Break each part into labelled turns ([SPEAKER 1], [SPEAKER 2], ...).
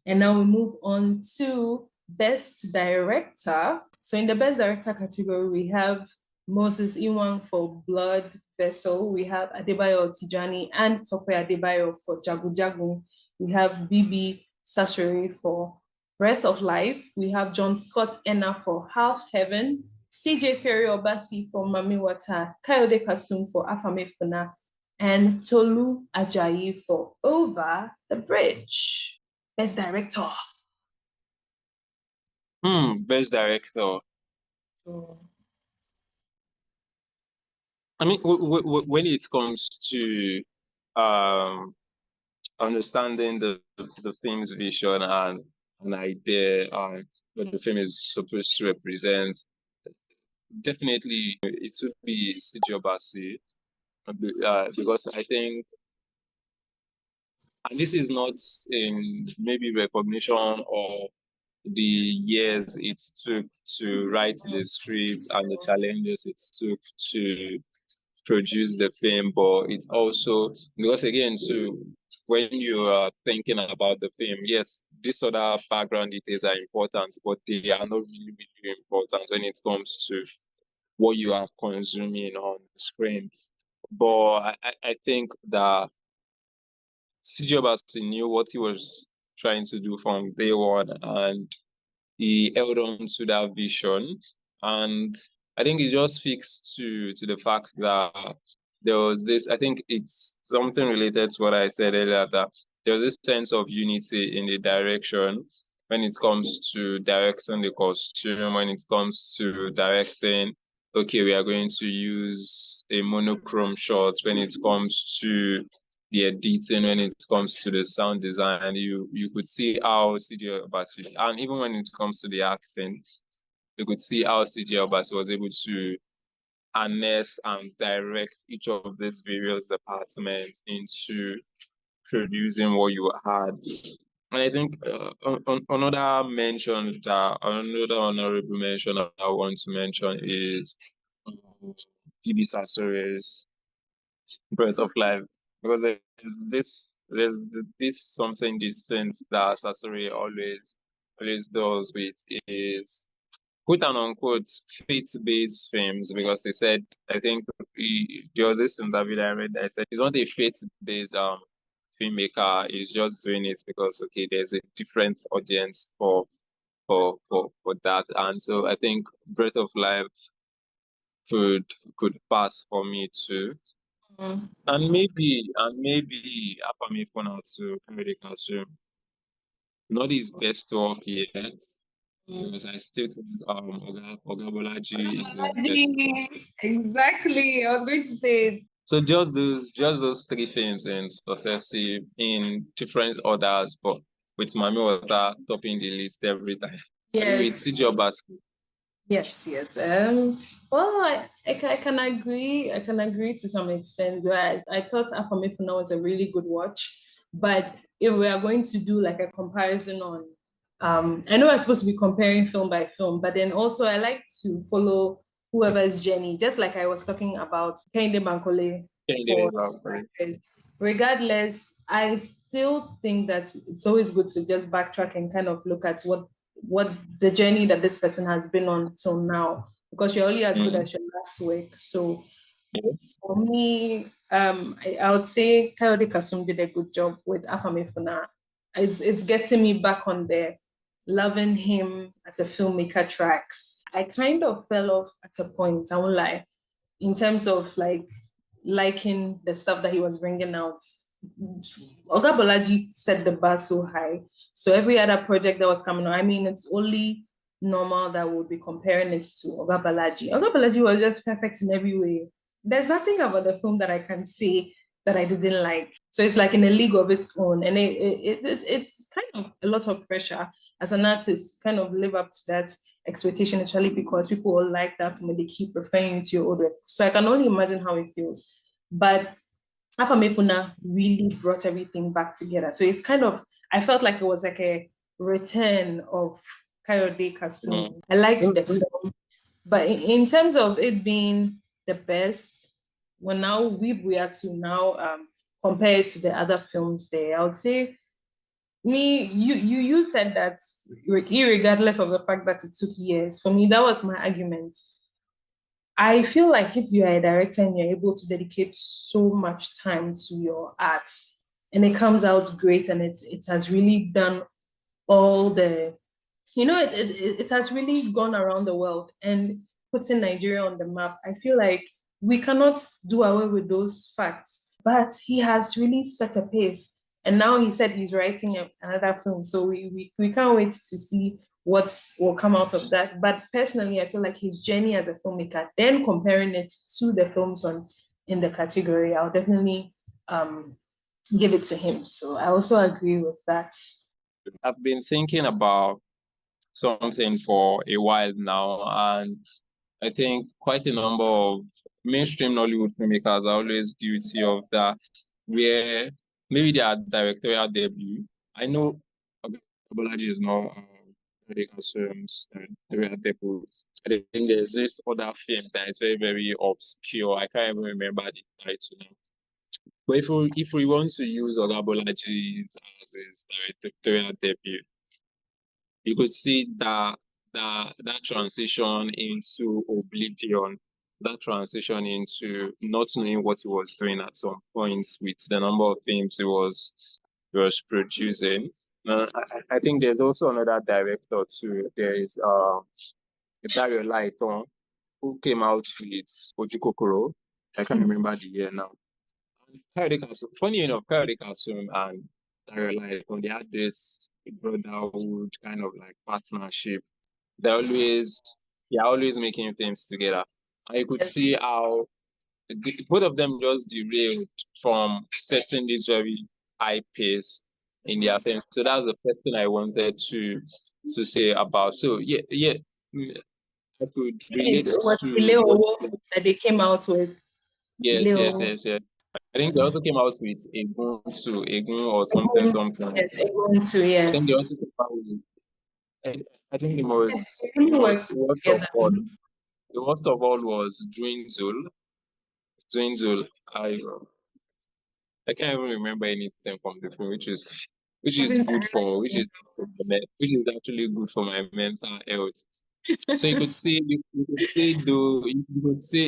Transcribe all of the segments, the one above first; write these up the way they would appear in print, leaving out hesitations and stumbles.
[SPEAKER 1] And now we move on to Best Director. So in the Best Director category, we have Moses Iwang for Blood Vessel. We have Adebayo Tijani and Tope Adebayo for Jagu Jagu. We have Bibi Sashere for Breath of Life. We have John Scott Enna for Half Heaven. CJ Ferry Obasi for Mami Wata. Kayode Kasum for Afame Funa. And Tolu Ajayi for Over the Bridge. Best Director.
[SPEAKER 2] Best Director.
[SPEAKER 1] So,
[SPEAKER 2] I mean, when it comes to understanding the film's vision and an idea what the film is supposed to represent, definitely it would be CJ Obasi, because I think, and this is not in maybe recognition or the years it took to write the script and the challenges it took to produce the film, but it's also because, again, to when you are thinking about the film, yes, these other background details are important, but they are not really, really important when it comes to what you are consuming on the screen. But I think that CJ Obasi knew what he was trying to do from day one, and he held on to that vision. And I think it just speaks to the fact that there was this, I think it's something related to what I said earlier, that there was this sense of unity in the direction when it comes to directing the costume, when it comes to directing, okay, we are going to use a monochrome shot, when it comes to the editing, when it comes to the sound design, you could see how CJ Obasi, and even when it comes to the accent, you could see how CJ Obasi was able to harness and direct each of these various departments into producing what you had. And I think another mention, another honorable mention I want to mention is DB Sasore's Breath of Life, because there's this something distinct that Sasori always does with is quote and unquote faith-based films, because he said, I think there was this interview that I read that I said he's not a faith-based filmmaker, he's just doing it because, okay, there's a different audience for that. And so I think Breath of Life could pass for me too. And maybe Afami for now to Kayode Kasum. Not his best work yet, because I still think Oga Bolaji is his best.
[SPEAKER 1] Exactly. I was going to say it.
[SPEAKER 2] So just those three films in successive in different orders, but with Mami Wata topping the list every time.
[SPEAKER 1] Yes.
[SPEAKER 2] With CJ Obasi.
[SPEAKER 1] Yes. Well, I can agree. I can agree to some extent. I thought Afamefuna was a really good watch, but if we are going to do like a comparison on, I know I'm supposed to be comparing film by film, but then also I like to follow whoever's journey, just like I was talking about Kehinde Bankole. Regardless, I still think that it's always good to just backtrack and kind of look at what the journey that this person has been on till now, because you're only as good as your last work. So for me, I would say Kayode Kasum did a good job with Afamefuna. It's getting me back on there, loving him as a filmmaker tracks. I kind of fell off at a point, I won't lie, in terms of like liking the stuff that he was bringing out. Oga Bolaji set the bar so high. So every other project that was coming out, I mean, it's only normal that we'll be comparing it to Oga Bolaji. Oga Bolaji was just perfect in every way. There's nothing about the film that I can say that I didn't like. So it's like in a league of its own. And it's kind of a lot of pressure as an artist to kind of live up to that expectation, especially because people all like that film and they keep referring to your old work. So I can only imagine how it feels. But Afamefuna really brought everything back together. So it's kind of, I felt like it was like a return of Kayode Kasum. I liked the film. But in terms of it being the best, well, now we are to now compare it to the other films there, I would say you said that irregardless of the fact that it took years, for me, that was my argument. I feel like if you are a director and you're able to dedicate so much time to your art and it comes out great and it has really done all the, it has really gone around the world and putting Nigeria on the map. I feel like we cannot do away with those facts. But he has really set a pace. And now he said he's writing another film. So we can't wait to see what will come out of that. But personally, I feel like his journey as a filmmaker, then comparing it to the films on in the category, I'll definitely give it to him. So I also agree with that.
[SPEAKER 2] I've been thinking about something for a while now, and I think quite a number of mainstream Nollywood filmmakers are always guilty of that, where maybe their directorial debut. I know Bolaji is not directorial debut. I think there's this other film that is very, very obscure. I can't even remember the title now. But if we want to use Oga Bolaji as his directorial debut, you could see that transition into oblivion, that transition into not knowing what he was doing at some points with the number of films he was producing. I think there's also another director too. There is Dario Laiton, who came out with Ojukokoro. I can't remember the year now. Funny enough, Kayode Kasum and Dario Laiton, they had this brotherhood kind of like partnership. They're always making films together. And you could see how both of them just derailed from setting this very high pace in their films. So that's the first thing I wanted to say about. So yeah, I could relate
[SPEAKER 1] It was
[SPEAKER 2] to
[SPEAKER 1] Chiiiile that they came out with.
[SPEAKER 2] yes. I think they also came out with Egun or something.
[SPEAKER 1] Yes, Egun too,
[SPEAKER 2] I
[SPEAKER 1] yeah.
[SPEAKER 2] think they also came out with. I think it was
[SPEAKER 1] It really worked
[SPEAKER 2] worst of
[SPEAKER 1] together.
[SPEAKER 2] all. The worst of all was Dwindle. I can't even remember anything from the film, which is good for which is actually good for my mental health. So you could see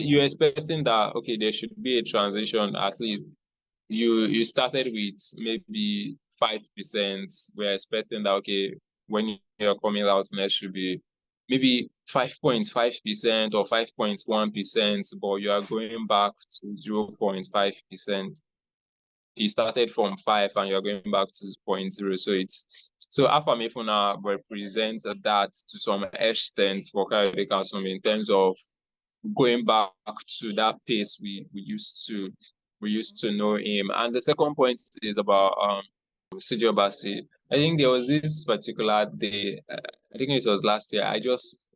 [SPEAKER 2] you're expecting that okay, there should be a transition at least. You started with maybe 5%. We're expecting that okay, when you're coming out next should be maybe 5.5% or 5.1%, but you are going back to 0.5%. You started from 5 and you're going back to 0.0. So Afamefuna represents that to some extent for Kayode Kasum in terms of going back to that pace we used to know him. And the second point is about Sijo Basi. I think there was this particular day, I think it was last year. I just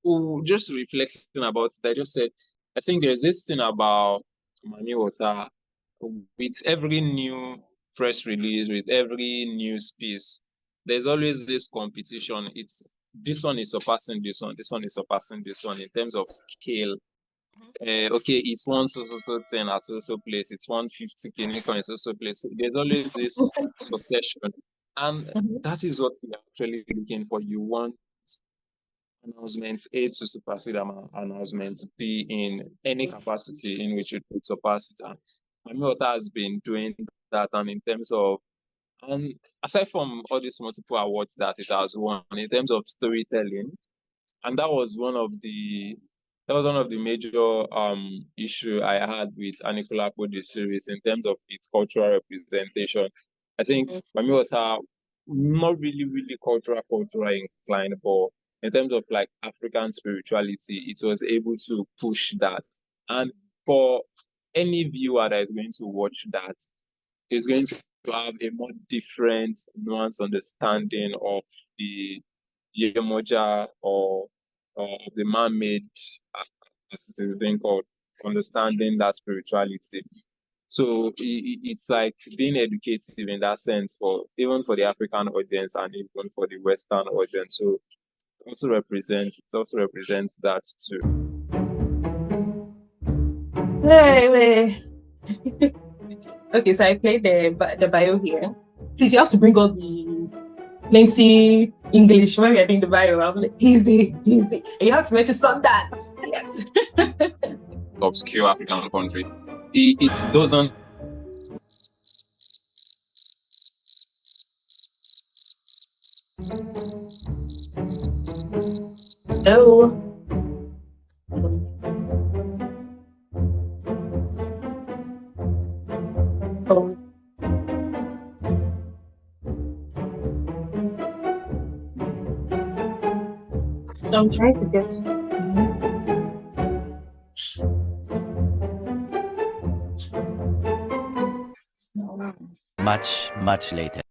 [SPEAKER 2] reflecting about it. I just said, I think there's this thing about Mami Water with every new press release, with every news piece, there's always this competition. It's this one is surpassing this one, this one is surpassing this one in terms of scale. Okay, it's one so 10 at so place, it's 150 Kinecon so place. So there's always this succession, and that is what you're actually looking for. You want announcement A to supersede announcement B in any capacity in which it could surpass it. And Mamiota has been doing that, and in terms of, and aside from all these multiple awards that it has won, in terms of storytelling, and that was one of the major issue I had with Anikulapo the series in terms of its cultural representation. I think Mamiota not really cultural inclined, but in terms of like African spirituality, it was able to push that. And for any viewer that is going to watch that, is going to have a more different, nuanced understanding of the Yemoja or the man-made, as it is being called, understanding that spirituality. So it's like being educative in that sense for even for the African audience and even for the Western audience. So it also represents that too.
[SPEAKER 1] Wait. Okay, so I played the bio here. please, you have to bring up the plenty English when we are doing the bio. I'm like, he's the, and you have to mention Sundance. Yes.
[SPEAKER 2] Obscure African country. It doesn't.
[SPEAKER 1] Oh. Oh. So I'm trying to get.
[SPEAKER 3] Much later.